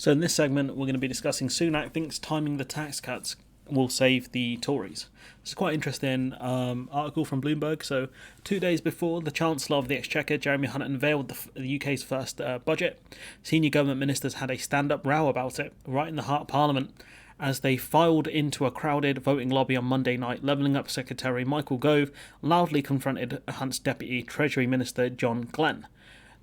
So in this segment, we're going to be discussing Sunak thinks timing the tax cuts will save the Tories. It's quite interesting article from Bloomberg. So 2 days before the Chancellor of the Exchequer, Jeremy Hunt, unveiled the UK's first budget, senior government ministers had a stand-up row about it right in the heart of Parliament as they filed into a crowded voting lobby on Monday night. Levelling Up Secretary Michael Gove loudly confronted Hunt's Deputy Treasury Minister John Glenn.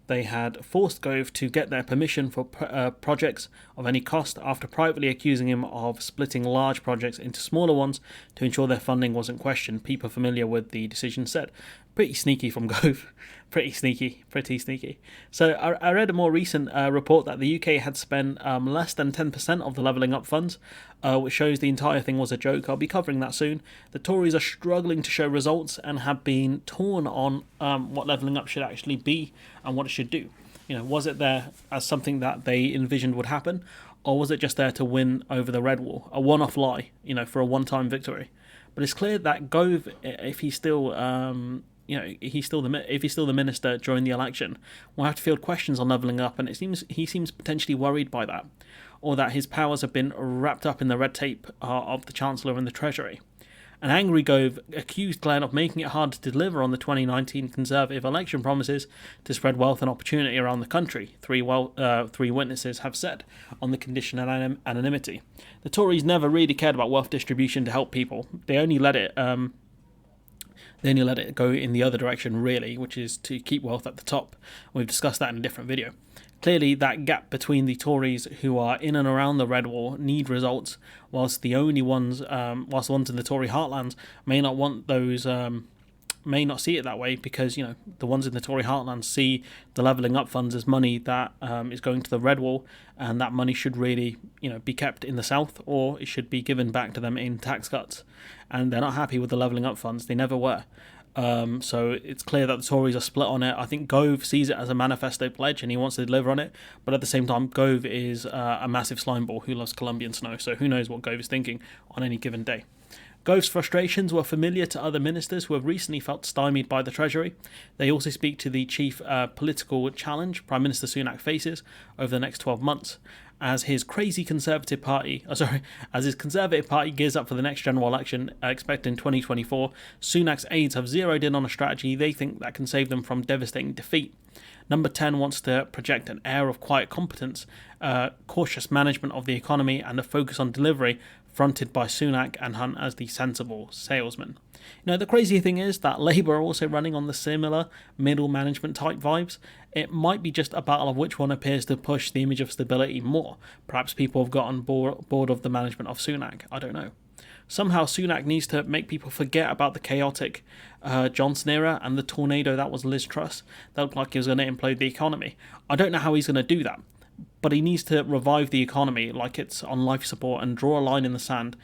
They had forced Gove to get their permission for projects of any cost after privately accusing him of splitting large projects into smaller ones to ensure their funding wasn't questioned. People familiar with the decision said. Pretty sneaky from Gove. Pretty sneaky. So I read a more recent report that the UK had spent less than 10% of the Levelling Up funds, which shows the entire thing was a joke. I'll be covering that soon. The Tories are struggling to show results and have been torn on what Levelling Up should actually be and what it should do. Was it there as something that they envisioned would happen, or was it just there to win over the red wall, a one-off lie, for a one-time victory? But it's clear that Gove, if he's still if he's still the minister during the election, will have to field questions on Levelling Up, and he seems potentially worried by that, or that his powers have been wrapped up in the red tape of the Chancellor and the Treasury. An angry Gove accused Glenn of making it hard to deliver on the 2019 Conservative election promises to spread wealth and opportunity around the country, three witnesses have said, on the condition of anonymity. The Tories never really cared about wealth distribution to help people. They only let it go in the other direction, really, which is to keep wealth at the top. We've discussed that in a different video. Clearly, that gap between the Tories who are in and around the red wall need results, whilst the ones in the Tory heartlands may not want those, may not see it that way, because the ones in the Tory heartlands see the Levelling Up funds as money that is going to the red wall, and that money should really be kept in the south, or it should be given back to them in tax cuts. And they're not happy with the Levelling Up funds. They never were. So it's clear that the Tories are split on it. I think Gove sees it as a manifesto pledge and he wants to deliver on it, but at the same time, Gove is a massive slimeball who loves Colombian snow, so who knows what Gove is thinking on any given day. Gove's frustrations were familiar to other ministers who have recently felt stymied by the Treasury. They also speak to the chief political challenge Prime Minister Sunak faces over the next 12 months. As his Conservative Party gears up for the next general election expected in 2024, Sunak's aides have zeroed in on a strategy they think that can save them from devastating defeat. Number 10 wants to project an air of quiet competence, cautious management of the economy, and a focus on delivery, fronted by Sunak and Hunt as the sensible salesman. The crazy thing is that Labour are also running on the similar middle management type vibes. It might be just a battle of which one appears to push the image of stability more. Perhaps people have gotten bored of the management of Sunak. I don't know. Somehow Sunak needs to make people forget about the chaotic Johnson era and the tornado that was Liz Truss that looked like it was going to implode the economy. I don't know how he's going to do that, but he needs to revive the economy like it's on life support and draw a line in the sand,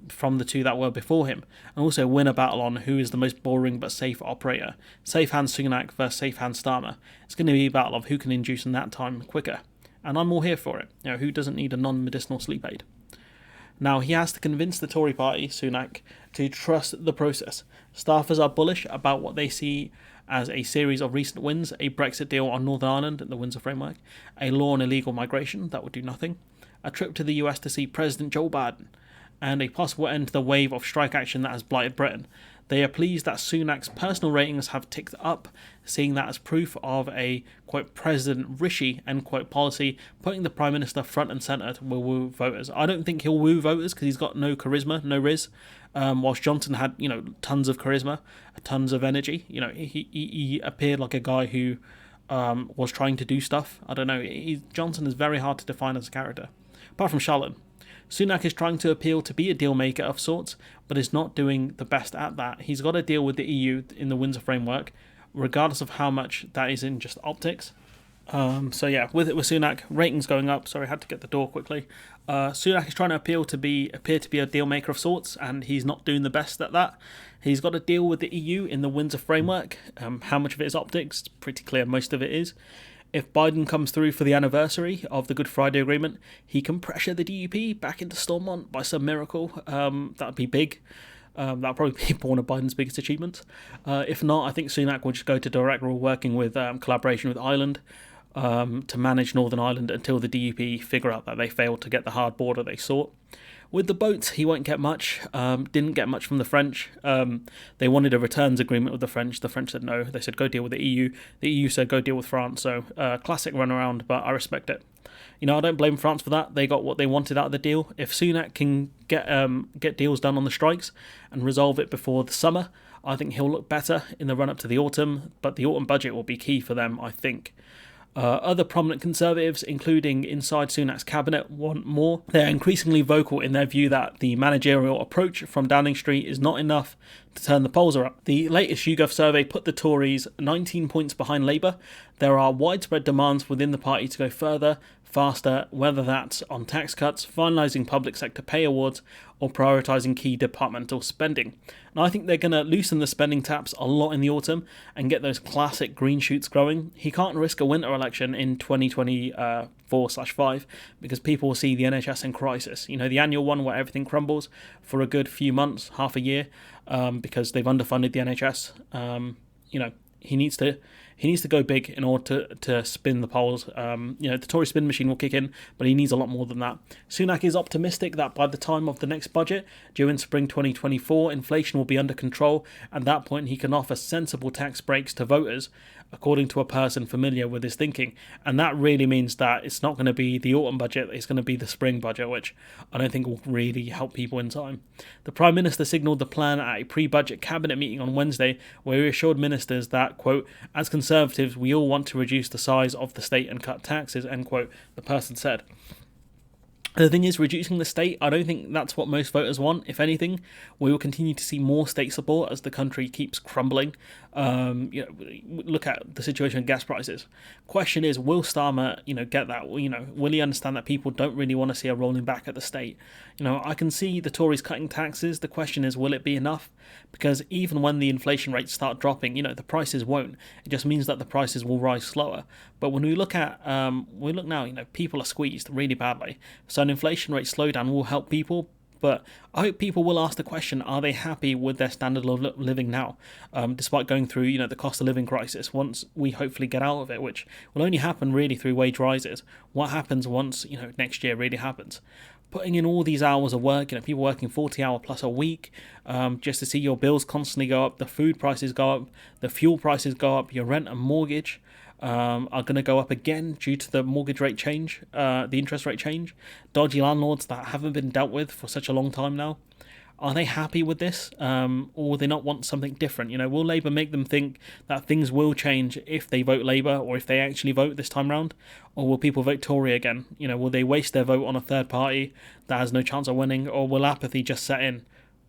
from the two that were before him, and also win a battle on who is the most boring but safe operator. Safe hand Sunak versus safe hand Starmer. It's going to be a battle of who can induce in that time quicker, and I'm all here for it. Who doesn't need a non-medicinal sleep aid? Now, he has to convince the Tory party, Sunak, to trust the process. Staffers are bullish about what they see as a series of recent wins: a Brexit deal on Northern Ireland, the Windsor Framework, a law on illegal migration that would do nothing, a trip to the US to see President Joe Biden, and a possible end to the wave of strike action that has blighted Britain. They are pleased that Sunak's personal ratings have ticked up, seeing that as proof of a, quote, President Rishi, end quote, policy, putting the Prime Minister front and centre to woo voters. I don't think he'll woo voters because he's got no charisma, no riz, whilst Johnson had, tons of charisma, tons of energy. He appeared like a guy who was trying to do stuff. I don't know. Johnson is very hard to define as a character, apart from Charlotte. Sunak is trying to appeal to be a deal maker of sorts, but is not doing the best at that. He's got to deal with the EU in the Windsor Framework, regardless of how much that is in just optics. With Sunak, ratings going up. Sorry, I had to get the door quickly. Sunak is trying to appear to be a deal maker of sorts, and he's not doing the best at that. He's got to deal with the EU in the Windsor Framework. How much of it is optics? It's pretty clear most of it is. If Biden comes through for the anniversary of the Good Friday Agreement, he can pressure the DUP back into Stormont by some miracle. That would be big. That would probably be one of Biden's biggest achievements. If not, I think Sunak will just go to direct rule, working with collaboration with Ireland. to manage Northern Ireland until the DUP figure out that they failed to get the hard border they sought. With the boats, he won't get much. Didn't get much from the French. They wanted a returns agreement with the French. The French said no. They said go deal with the EU. The EU said go deal with France. So classic runaround, but I respect it. I don't blame France for that. They got what they wanted out of the deal. If Sunak can get deals done on the strikes and resolve it before the summer, I think he'll look better in the run-up to the autumn. But the autumn budget will be key for them, I think. Other prominent Conservatives, including inside Sunak's cabinet, want more. They're increasingly vocal in their view that the managerial approach from Downing Street is not enough to turn the polls around. The latest YouGov survey put the Tories 19 points behind Labour. There are widespread demands within the party to go further, faster, whether that's on tax cuts, finalising public sector pay awards, or prioritising key departmental spending. And I think they're going to loosen the spending taps a lot in the autumn and get those classic green shoots growing. He can't risk a winter election in 2024/5 because people will see the NHS in crisis. The annual one where everything crumbles for a good few months, half a year, because they've underfunded the NHS. He needs to go big in order to spin the polls. The Tory spin machine will kick in, but he needs a lot more than that. Sunak is optimistic that by the time of the next budget, due in spring 2024, inflation will be under control. At that point, he can offer sensible tax breaks to voters, according to a person familiar with his thinking. And that really means that it's not going to be the autumn budget, it's going to be the spring budget, which I don't think will really help people in time. The Prime Minister signalled the plan at a pre-budget cabinet meeting on Wednesday, where he assured ministers that, quote, as Conservatives, we all want to reduce the size of the state and cut taxes, end quote, the person said. The thing is, reducing the state, I don't think that's what most voters want. If anything, we will continue to see more state support as the country keeps crumbling. Look at the situation with gas prices. Question is, will Starmer, get that? Will he understand that people don't really want to see a rolling back at the state? I can see the Tories cutting taxes. The question is, will it be enough? Because even when the inflation rates start dropping, the prices won't. It just means that the prices will rise slower. But when we look at, now, people are squeezed really badly. So an inflation rate slowdown will help people. But I hope people will ask the question, are they happy with their standard of living now, despite going through, the cost of living crisis, once we hopefully get out of it, which will only happen really through wage rises. What happens once, next year really happens? Putting in all these hours of work, people working 40-hour plus a week, just to see your bills constantly go up, the food prices go up, the fuel prices go up, your rent and mortgage are going to go up again due to the mortgage rate change, the interest rate change. Dodgy landlords that haven't been dealt with for such a long time now. Are they happy with this, or will they not want something different? Will Labour make them think that things will change if they vote Labour or if they actually vote this time round? Or will people vote Tory again? Will they waste their vote on a third party that has no chance of winning? Or will apathy just set in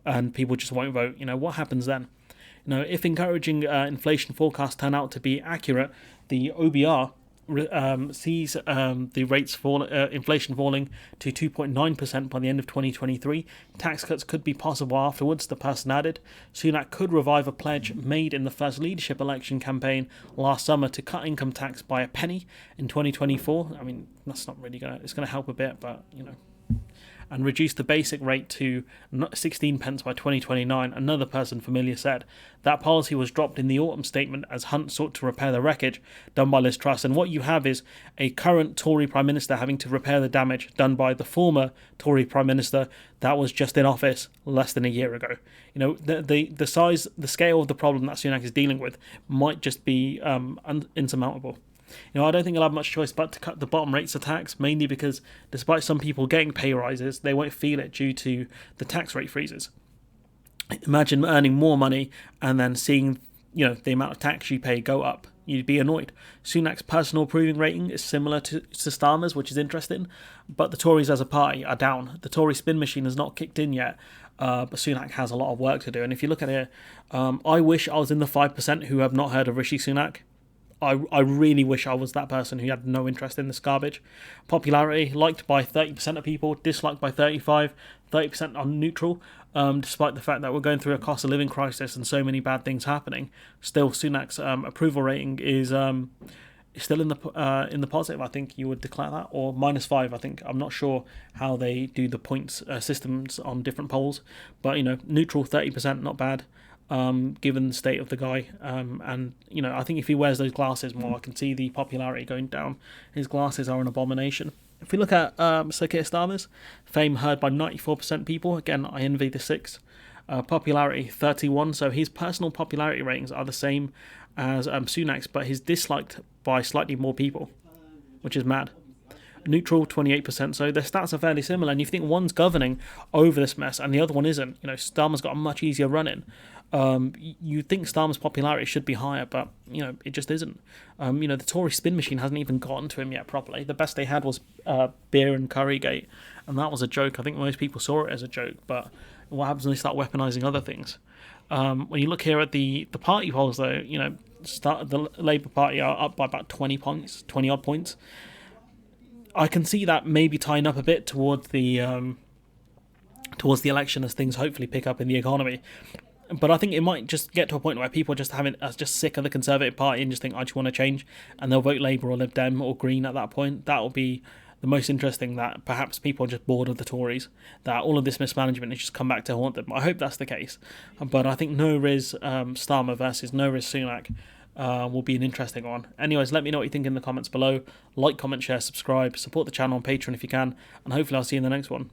and people just won't vote? What happens then? If encouraging inflation forecasts turn out to be accurate, the OBR sees the rates inflation falling to 2.9% by the end of 2023. Tax cuts could be possible afterwards, the person added. Sunak could revive a pledge made in the first leadership election campaign last summer to cut income tax by a penny in 2024. I mean, that's not really it's going to help a bit, but, and reduce the basic rate to 16 pence by 2029, another person familiar said. That policy was dropped in the autumn statement as Hunt sought to repair the wreckage done by Liz Truss. And what you have is a current Tory Prime Minister having to repair the damage done by the former Tory Prime Minister that was just in office less than a year ago. The size, the scale of the problem that Sunak is dealing with might just be insurmountable. I don't think he'll have much choice but to cut the bottom rates of tax, mainly because despite some people getting pay rises, they won't feel it due to the tax rate freezes. Imagine earning more money and then seeing, the amount of tax you pay go up. You'd be annoyed. Sunak's personal approving rating is similar to Starmer's, which is interesting, but the Tories as a party are down. The Tory spin machine has not kicked in yet, but Sunak has a lot of work to do. And if you look at it, I wish I was in the 5% who have not heard of Rishi Sunak. I really wish I was that person who had no interest in this garbage. Popularity, liked by 30% of people, disliked by 35%, 30% are neutral, despite the fact that we're going through a cost of living crisis and so many bad things happening. Still, Sunak's approval rating is still in the positive. I think you would declare that, or -5. I think, I'm not sure how they do the points systems on different polls, but neutral 30%, not bad. given the state of the guy. And, I think if he wears those glasses more, I can see the popularity going down. His glasses are an abomination. If we look at Sir Keir Starmer's, fame heard by 94% people. Again, I envy the six. Popularity 31, so his personal popularity ratings are the same as Sunak's, but he's disliked by slightly more people, which is mad. Neutral 28%, so their stats are fairly similar, and you think one's governing over this mess and the other one isn't. Starmer's got a much easier run in. You think Starmer's popularity should be higher, but it just isn't. The Tory spin machine hasn't even gotten to him yet properly. The best they had was beer and Currygate, and that was a joke. I think most people saw it as a joke, but what happens when they start weaponising other things? When you look here at the party polls, though, the Labour Party are up by about 20 odd points. I can see that maybe tying up a bit towards the election as things hopefully pick up in the economy. But I think it might just get to a point where people are just sick of the Conservative Party and just think, I just want to change, and they'll vote Labour or Lib Dem or Green at that point. That will be the most interesting, that perhaps people are just bored of the Tories, that all of this mismanagement has just come back to haunt them. I hope that's the case. But I think No Riz Starmer versus No Riz Sunak will be an interesting one. Anyways, let me know what you think in the comments below. Like, comment, share, subscribe, support the channel on Patreon if you can, and hopefully I'll see you in the next one.